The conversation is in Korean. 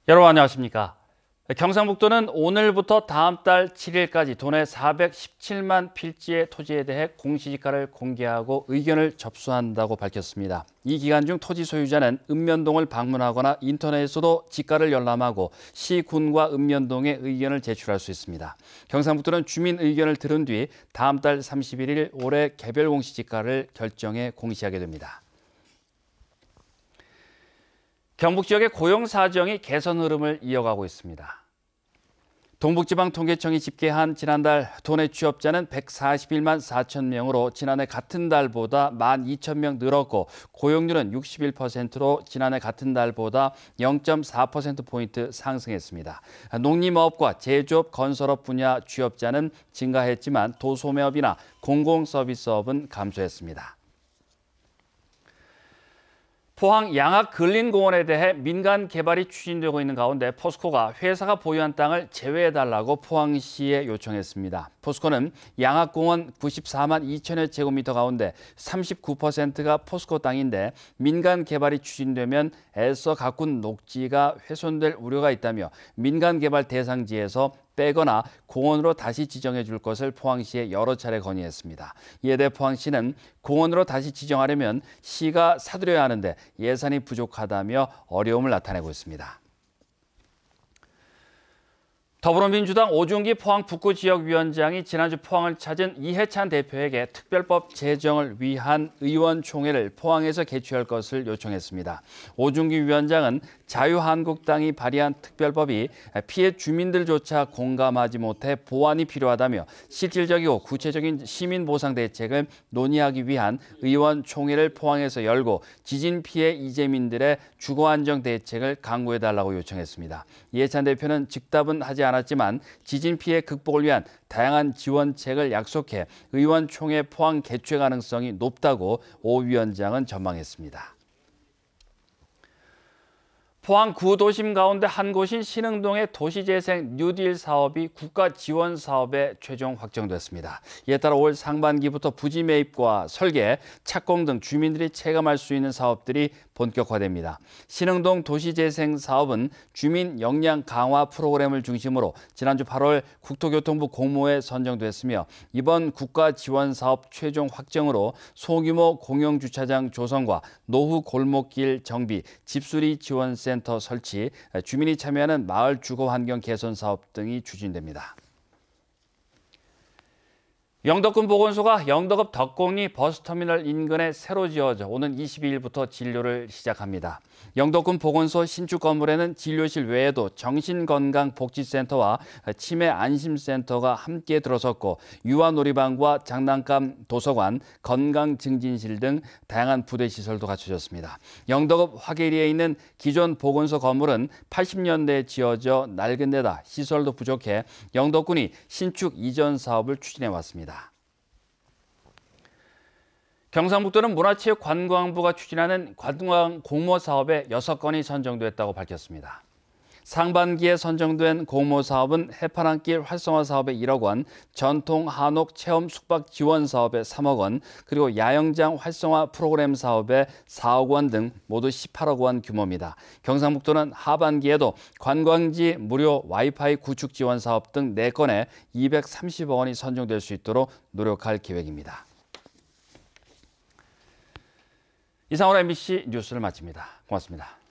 여러분 안녕하십니까? 경상북도는 오늘부터 다음 달 7일까지 도내 417만 필지의 토지에 대해 공시지가를 공개하고 의견을 접수한다고 밝혔습니다. 이 기간 중 토지 소유자는 읍면동을 방문하거나 인터넷으로 지가를 열람하고 시, 군과 읍면동에 의견을 제출할 수 있습니다. 경상북도는 주민 의견을 들은 뒤 다음 달 31일 올해 개별 공시지가를 결정해 공시하게 됩니다. 경북 지역의 고용 사정이 개선 흐름을 이어가고 있습니다. 동북지방통계청이 집계한 지난달 도내 취업자는 141만 4천 명으로 지난해 같은 달보다 12,000명 늘었고 고용률은 61%로 지난해 같은 달보다 0.4%포인트 상승했습니다. 농림업과 제조업, 건설업 분야 취업자는 증가했지만 도소매업이나 공공서비스업은 감소했습니다. 포항 양학 근린공원에 대해 민간 개발이 추진되고 있는 가운데 포스코가 회사가 보유한 땅을 제외해달라고 포항시에 요청했습니다. 포스코는 양학공원 94만 2천여 제곱미터 가운데 39%가 포스코 땅인데 민간 개발이 추진되면 애써 가꾼 녹지가 훼손될 우려가 있다며 민간 개발 대상지에서 빼거나 공원으로 다시 지정해 줄 것을 포항시에 여러 차례 건의했습니다. 이에 대해 포항시는 공원으로 다시 지정하려면 시가 사들여야 하는데 예산이 부족하다며 어려움을 나타내고 있습니다. 더불어민주당 오중기 포항 북구지역위원장이 지난주 포항을 찾은 이해찬 대표에게 특별법 제정을 위한 의원총회를 포항에서 개최할 것을 요청했습니다. 오중기 위원장은 자유한국당이 발의한 특별법이 피해 주민들조차 공감하지 못해 보완이 필요하다며 실질적이고 구체적인 시민보상 대책을 논의하기 위한 의원총회를 포항에서 열고 지진 피해 이재민들의 주거안정 대책을 강구해달라고 요청했습니다. 이해찬 대표는 즉답은 하지 않았지만 지진 피해 극복을 위한 다양한 지원책을 약속해 의원총회 포항 개최 가능성이 높다고 오 위원장은 전망했습니다. 포항 구도심 가운데 한 곳인 신흥동의 도시재생 뉴딜 사업이 국가 지원 사업에 최종 확정됐습니다. 이에 따라 올 상반기부터 부지 매입과 설계, 착공 등 주민들이 체감할 수 있는 사업들이 본격화됩니다. 신흥동 도시재생 사업은 주민 역량 강화 프로그램을 중심으로 지난주 8월 국토교통부 공모에 선정됐으며 이번 국가 지원 사업 최종 확정으로 소규모 공영주차장 조성과 노후 골목길 정비, 집수리 지원센터 설치, 주민이 참여하는 마을 주거 환경 개선 사업 등이 추진됩니다. 영덕군 보건소가 영덕읍 덕곡리 버스터미널 인근에 새로 지어져 오는 22일부터 진료를 시작합니다. 영덕군 보건소 신축 건물에는 진료실 외에도 정신건강복지센터와 치매안심센터가 함께 들어섰고 유아놀이방과 장난감 도서관, 건강증진실 등 다양한 부대시설도 갖춰졌습니다. 영덕읍 화계리에 있는 기존 보건소 건물은 80년대에 지어져 낡은 데다 시설도 부족해 영덕군이 신축 이전 사업을 추진해왔습니다. 경상북도는 문화체육관광부가 추진하는 관광 공모 사업에 6건이 선정됐다고 밝혔습니다. 상반기에 선정된 공모 사업은 해파랑길 활성화 사업에 1억 원, 전통 한옥 체험 숙박 지원 사업에 3억 원, 그리고 야영장 활성화 프로그램 사업에 4억 원 등 모두 18억 원 규모입니다. 경상북도는 하반기에도 관광지 무료 와이파이 구축 지원 사업 등 4건에 230억 원이 선정될 수 있도록 노력할 계획입니다. 이상으로 MBC 뉴스를 마칩니다. 고맙습니다.